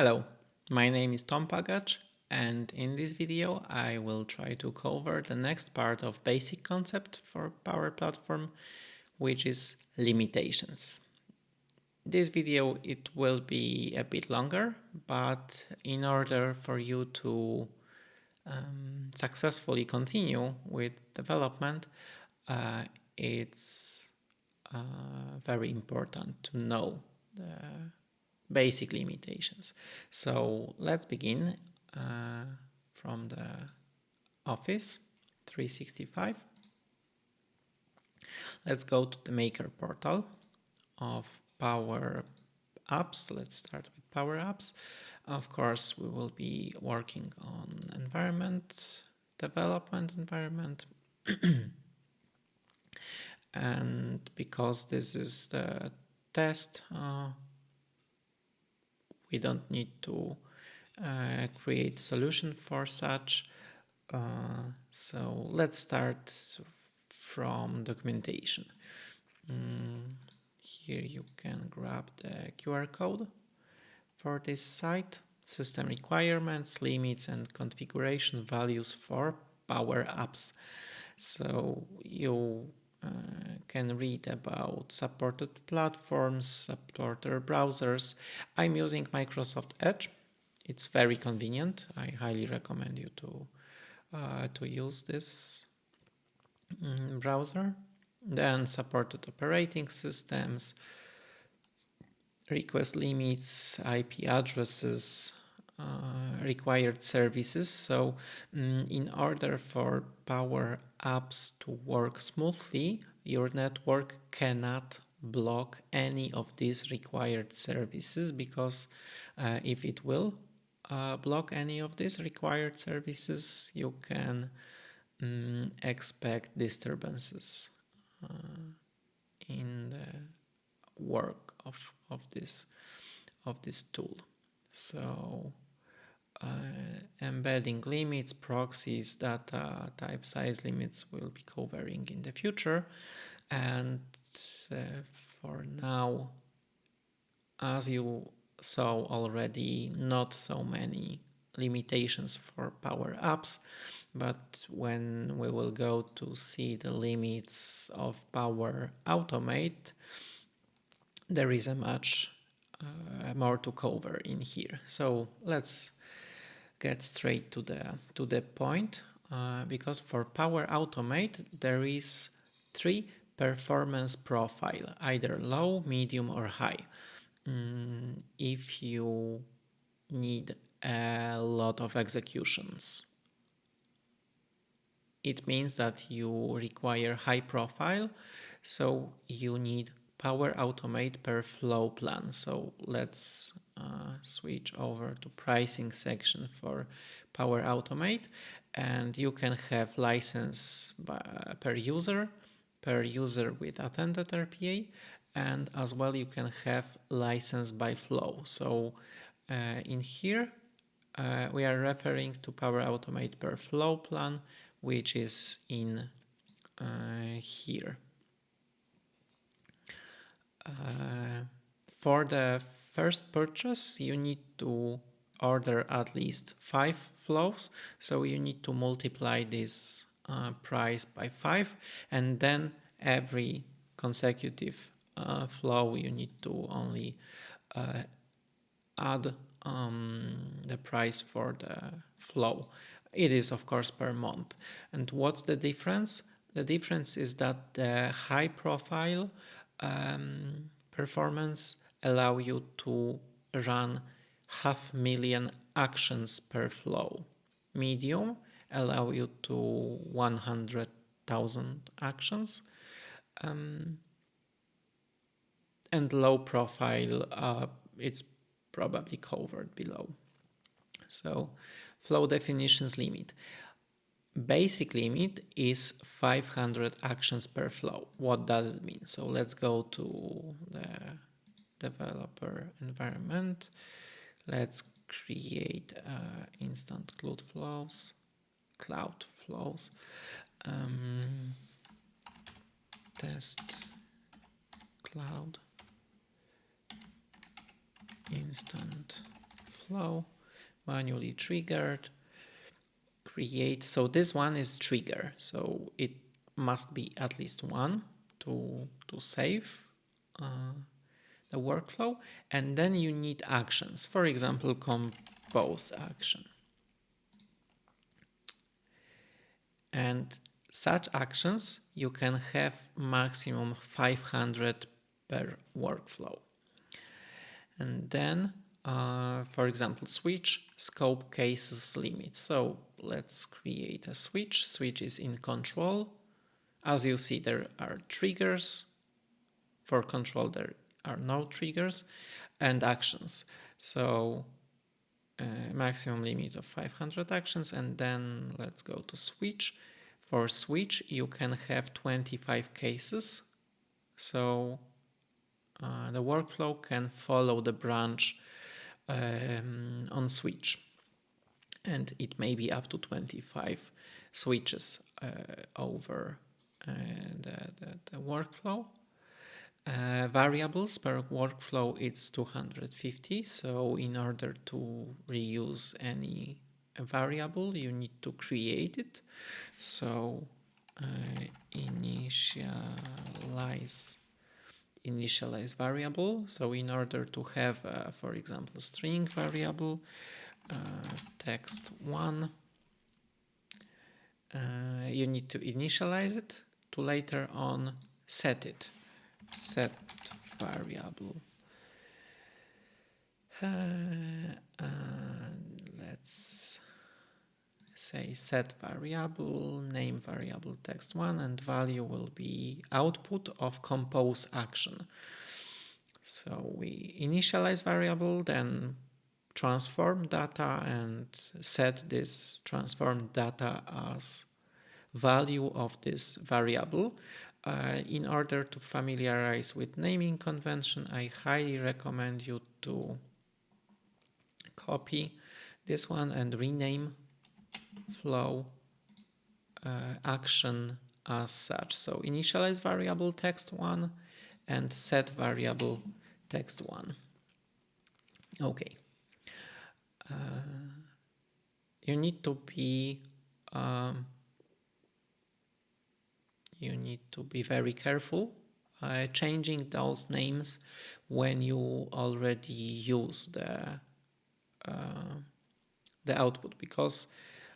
Hello, my name is Tom Pagacz, and in this video I will try to cover the next part of basic concept for Power Platform, which is limitations. This video it will be a bit longer, but in order for you to successfully continue with development, it's very important to know the basic limitations. So let's begin from the Office 365. Let's go to the Maker portal of Power Apps. Let's start with Power Apps. Of course, we will be working on environment, development environment. And because this is the test, we don't need to create solution for such. So let's start from documentation. Here you can grab the QR code for this site. System requirements, limits and configuration values for Power Apps. So you can read about supported platforms, supported browsers. I'm using Microsoft Edge. It's very convenient. I highly recommend you to use this browser. Then supported operating systems, request limits, IP addresses, required services. So in order for Power Apps to work smoothly, your network cannot block any of these required services, because if it will block any of these required services, you can expect disturbances in the work of this tool. So embedding limits, proxies, data type size limits will be covering in the future. And for now, as you saw already, not so many limitations for Power Apps, but when we will go to see the limits of Power Automate, there is a much more to cover in here. So let's get straight to the point, because for Power Automate there is 3 performance profile, either low, medium or high. If you need a lot of executions, it means that you require high profile, so you need Power Automate per flow plan. So let's switch over to pricing section for Power Automate, and you can have license per user with attended RPA, and as well you can have license by flow. So in here we are referring to Power Automate per flow plan, which is in here. For the first purchase, you need to order at least 5 flows. So you need to multiply this price by 5, and then every consecutive flow you need to only add the price for the flow. It is of course per month. And what's the difference? The difference is that the high profile performance allow you to run 500,000 actions per flow. Medium allow you to 100,000 actions. And low profile, it's probably covered below. So flow definitions limit. Basic limit is 500 actions per flow. What does it mean? So let's go to the developer environment. Let's create instant cloud flows. Test cloud instant workflow, manually triggered, create. So this one is trigger. So it must be at least one to save the workflow. And then you need actions. For example, compose action. And such actions, you can have maximum 500 per workflow. And then, for example, switch scope cases limit. So let's create a switch. Switch is in control. As you see, there are triggers. For control, there are no triggers and actions. So maximum limit of 500 actions. And then let's go to switch. For switch, you can have 25 cases. So the workflow can follow the branch on switch. And it may be up to 25 switches over the workflow. Variables per workflow, it's 250. So in order to reuse any variable, you need to create it. So initialize variable. So in order to have, for example, string variable, text1, you need to initialize it to later on set it. Set variable. Let's say set variable, name variable text1, and value will be output of compose action. So we initialize variable, then transform data and set this transformed data as value of this variable. In order to familiarize with naming convention, I highly recommend you to copy this one and rename flow action as such. So initialize variable text1 and set variable text1. Okay. You need to be very careful changing those names when you already use the output, because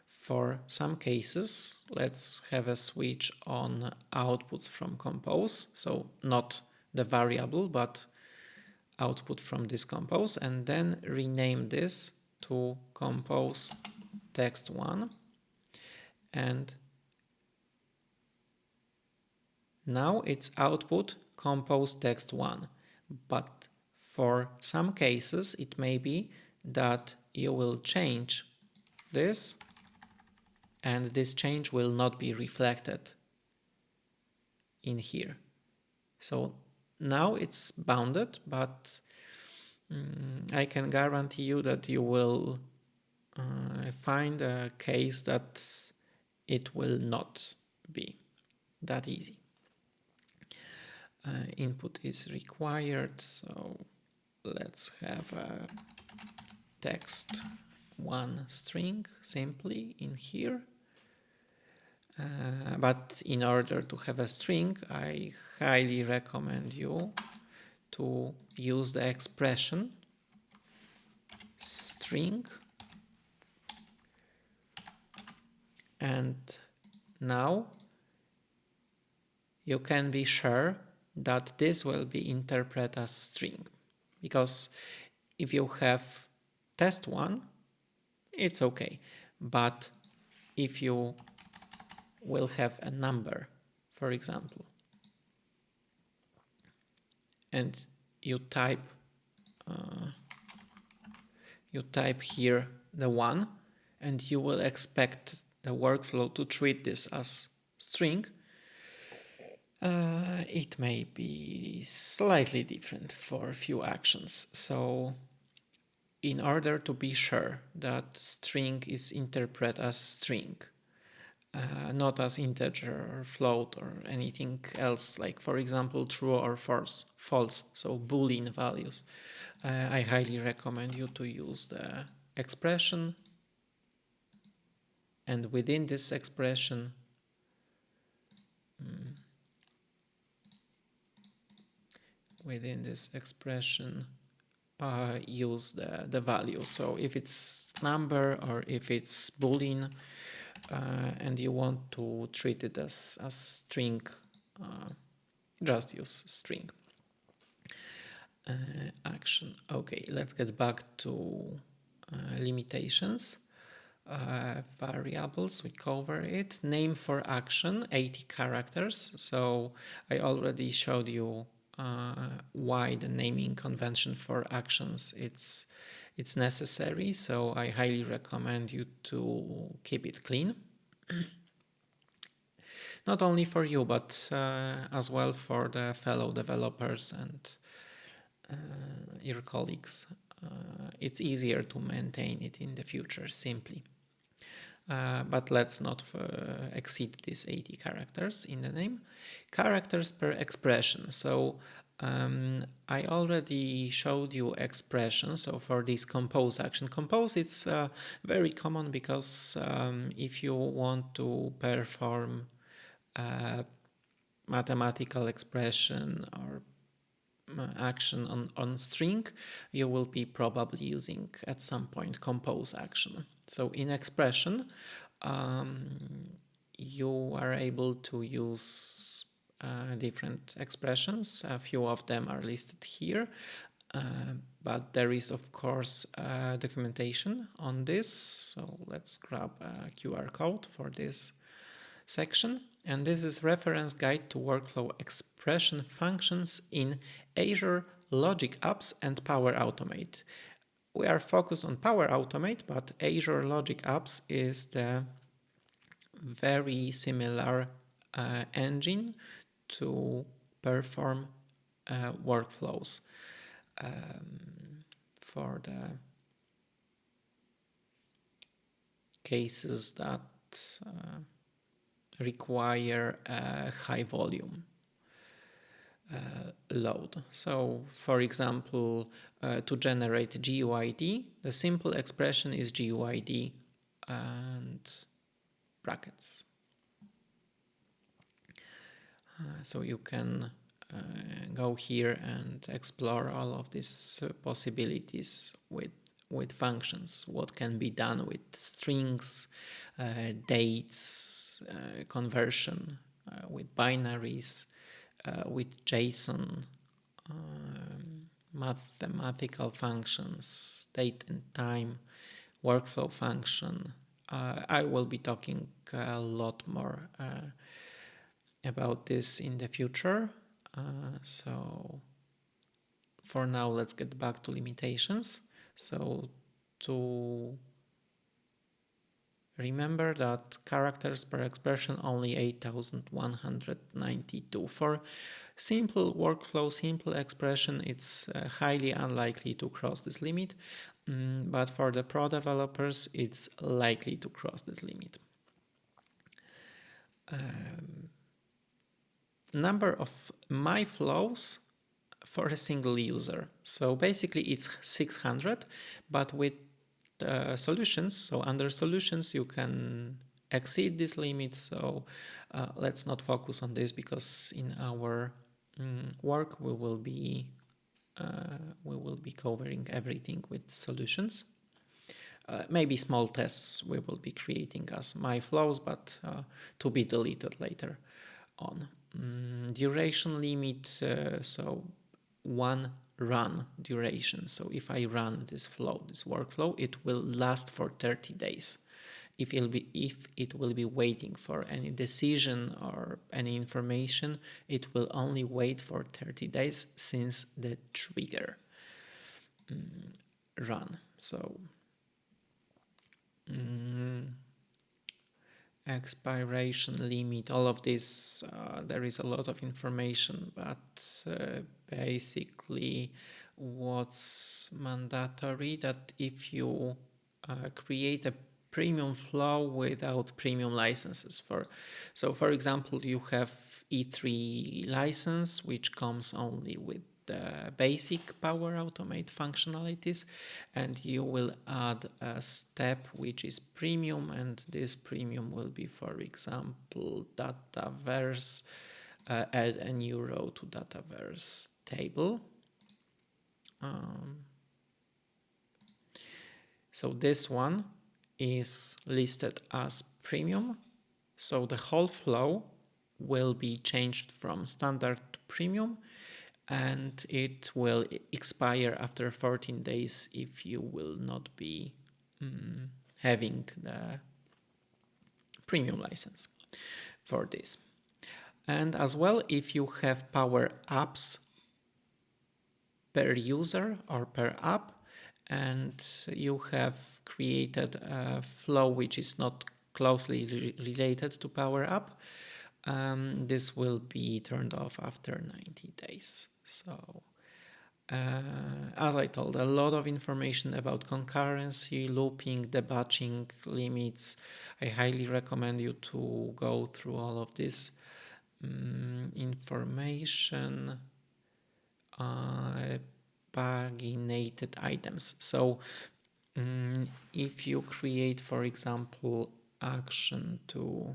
for some cases, let's have a switch on outputs from compose, so not the variable but output from this compose, and then rename this to compose text1, and now it's output compose text1. But for some cases, it may be that you will change this and this change will not be reflected in here. So now it's bounded, but I can guarantee you that you will find a case that it will not be that easy. Input is required, so let's have a text1 string simply in here. But in order to have a string, I highly recommend you to use the expression string. And now you can be sure that this will be interpreted as string, because if you have test1, it's okay. But if you will have a number, for example, and you type here the 1, and you will expect the workflow to treat this as string, it may be slightly different for a few actions. So in order to be sure that string is interpreted as string, not as integer or float or anything else, like for example true or false, so Boolean values, I highly recommend you to use the expression, and within this expression use the value. So if it's number or if it's boolean, and you want to treat it as string, just use string. Action. Okay, let's get back to limitations. Variables, we cover it. Name for action, 80 characters. So I already showed you why the naming convention for actions it's necessary. So I highly recommend you to keep it clean. Not only for you, but as well for the fellow developers and your colleagues. It's easier to maintain it in the future simply. But let's not exceed these 80 characters in the name. Characters per expression. So I already showed you expression. So for this compose action, compose it's very common because if you want to perform a mathematical expression or action on string, you will be probably using at some point compose action. So in expression, you are able to use different expressions. A few of them are listed here, but there is of course documentation on this. So let's grab a QR code for this section. And this is reference guide to workflow expression functions in Azure Logic Apps and Power Automate. We are focused on Power Automate, but Azure Logic Apps is the very similar engine to perform workflows for the cases that require a high volume load. So for example, to generate GUID, the simple expression is GUID and brackets. So you can go here and explore all of these possibilities with functions, what can be done with strings, dates, conversion, with binaries, with JSON, mathematical functions, date and time, workflow function. I will be talking a lot more about this in the future. So for now, let's get back to limitations. So to remember that characters per expression only 8,192. For simple workflow, simple expression, it's highly unlikely to cross this limit. But for the pro developers, it's likely to cross this limit. Number of my flows for a single user. So basically it's 600, but with solutions, so under solutions you can exceed this limit. So let's not focus on this because in our work we will be covering everything with solutions. Maybe small tests we will be creating as my flows, but to be deleted later on. Duration limit, so one run duration. So if I run this workflow, it will last for 30 days. If it will be waiting for any decision or any information, it will only wait for 30 days since the trigger run. So expiration limit, all of this, there is a lot of information, but basically what's mandatory that if you create a premium flow without premium licenses, for example, you have E3 license which comes only with the basic Power Automate functionalities, and you will add a step which is premium, and this premium will be, for example, Dataverse. Add a new row to Dataverse table. So this one is listed as premium. So the whole flow will be changed from standard to premium, and it will expire after 14 days if you will not be having the premium license for this. And as well, if you have Power Apps per user or per app, and you have created a flow which is not closely related to Power App, this will be turned off after 90 days. So as I told, a lot of information about concurrency, looping, debatching, limits. I highly recommend you to go through all of this information. Paginated items. So if you create, for example, action to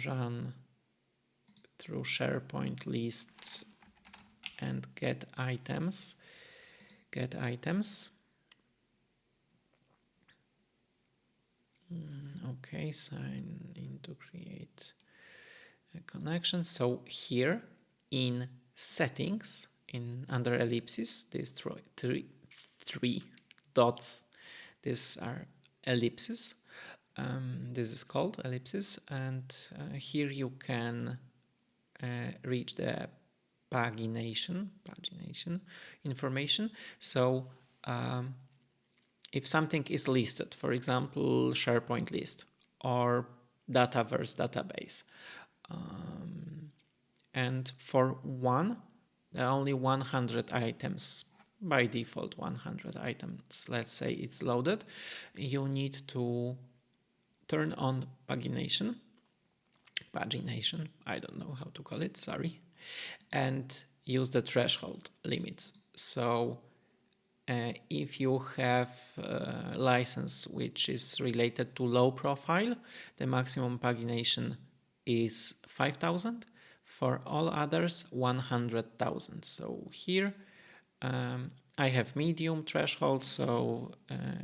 run through SharePoint list and get items. Okay, sign in to create a connection. So here in settings, under ellipses, these three dots, these are ellipses. This is called ellipses, and here you can reach the pagination information. So if something is listed, for example, SharePoint list or Dataverse database, and for one, there are only 100 items, by default 100 items, let's say it's loaded, you need to turn on pagination, I don't know how to call it, sorry, and use the threshold limits. So if you have a license which is related to low profile, the maximum pagination is 5,000. For all others, 100,000. So here I have medium threshold, so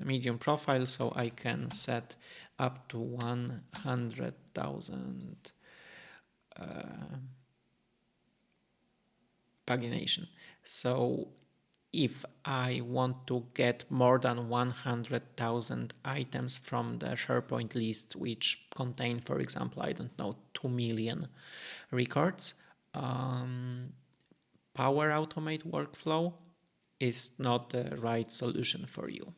medium profile, so I can set up to 100,000 pagination. So if I want to get more than 100,000 items from the SharePoint list, which contain, for example, I don't know, 2 million records, Power Automate workflow is not the right solution for you.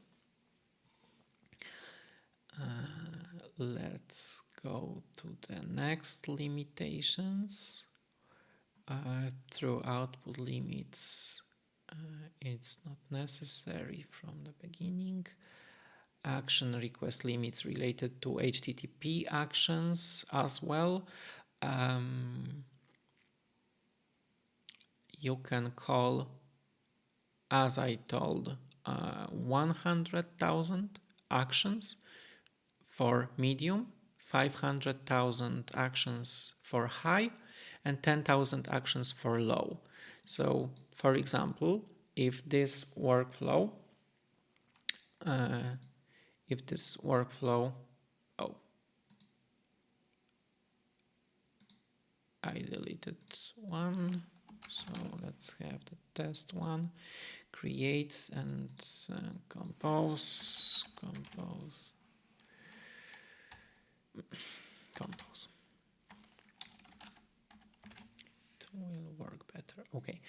Let's go to the next limitations. Through output limits, it's not necessary from the beginning. Action request limits related to HTTP actions as well. You can call, as I told, 100,000 actions for medium, 500,000 actions for high, and 10,000 actions for low. So, for example, if this workflow, I deleted one, so let's have the test one, create and compose. It will work better. Okay,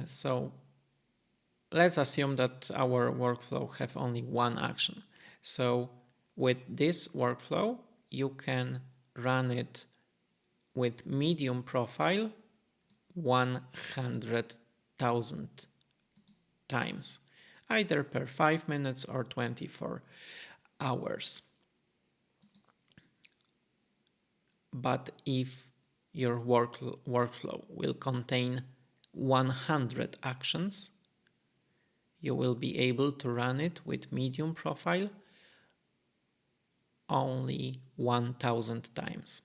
so let's assume that our workflow have only one action. So with this workflow, you can run it with medium profile 100,000 times, either per 5 minutes or 24 hours. But if your workflow will contain 100 actions, you will be able to run it with medium profile only 1000 times.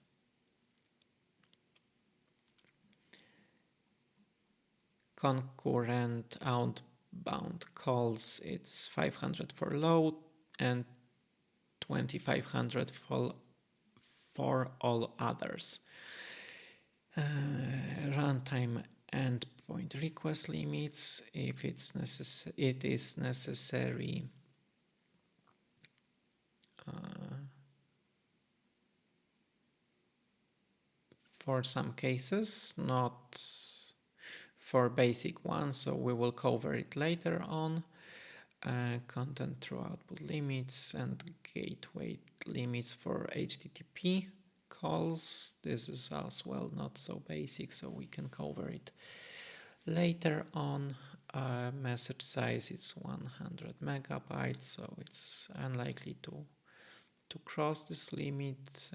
Concurrent outbound calls, it's 500 for load and 2500 for all others. Runtime endpoint request limits, if it is necessary. For some cases, not for basic ones, so we will cover it later on. Content through output limits and gateway limits for HTTP calls. This is as well not so basic, so we can cover it later on. Message size is 100 megabytes, so it's unlikely to cross this limit.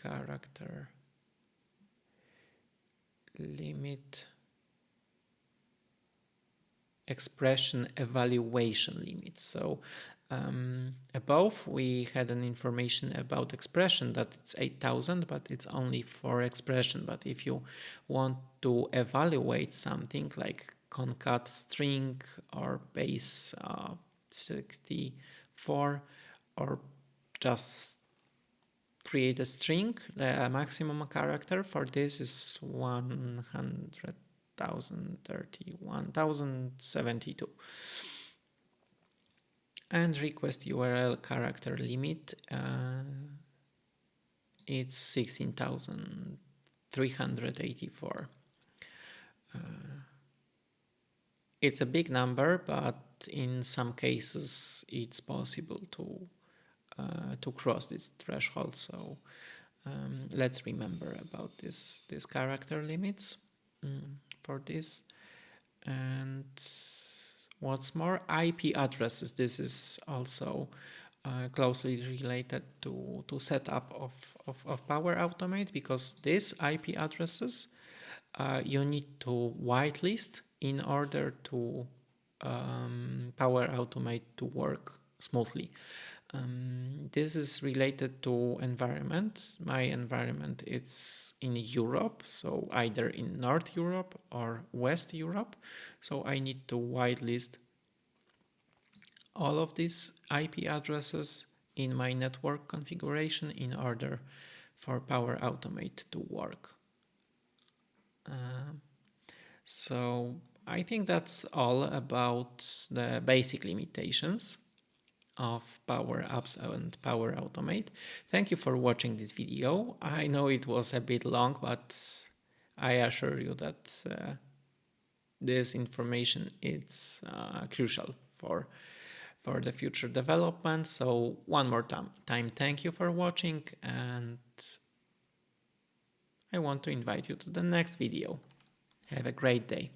Character limit, expression evaluation limit. So above we had an information about expression that it's 8000, but it's only for expression. But if you want to evaluate something like concat string or base 64, or just create a string, the maximum character for this is 100,031,072. And request URL character limit, it's 16,384. It's a big number, but in some cases it's possible to cross this threshold. So let's remember about these character limits for this. And what's more, IP addresses. This is also closely related to setup of Power Automate, because these IP addresses you need to whitelist in order to Power Automate to work smoothly. This is related to environment. My environment is in Europe, so either in North Europe or West Europe. So I need to whitelist all of these IP addresses in my network configuration in order for Power Automate to work. So I think that's all about the basic limitations of Power Apps and Power Automate. Thank you for watching this video. I know it was a bit long, but I assure you that this information is crucial for the future development. So one more time, thank you for watching, and I want to invite you to the next video. Have a great day.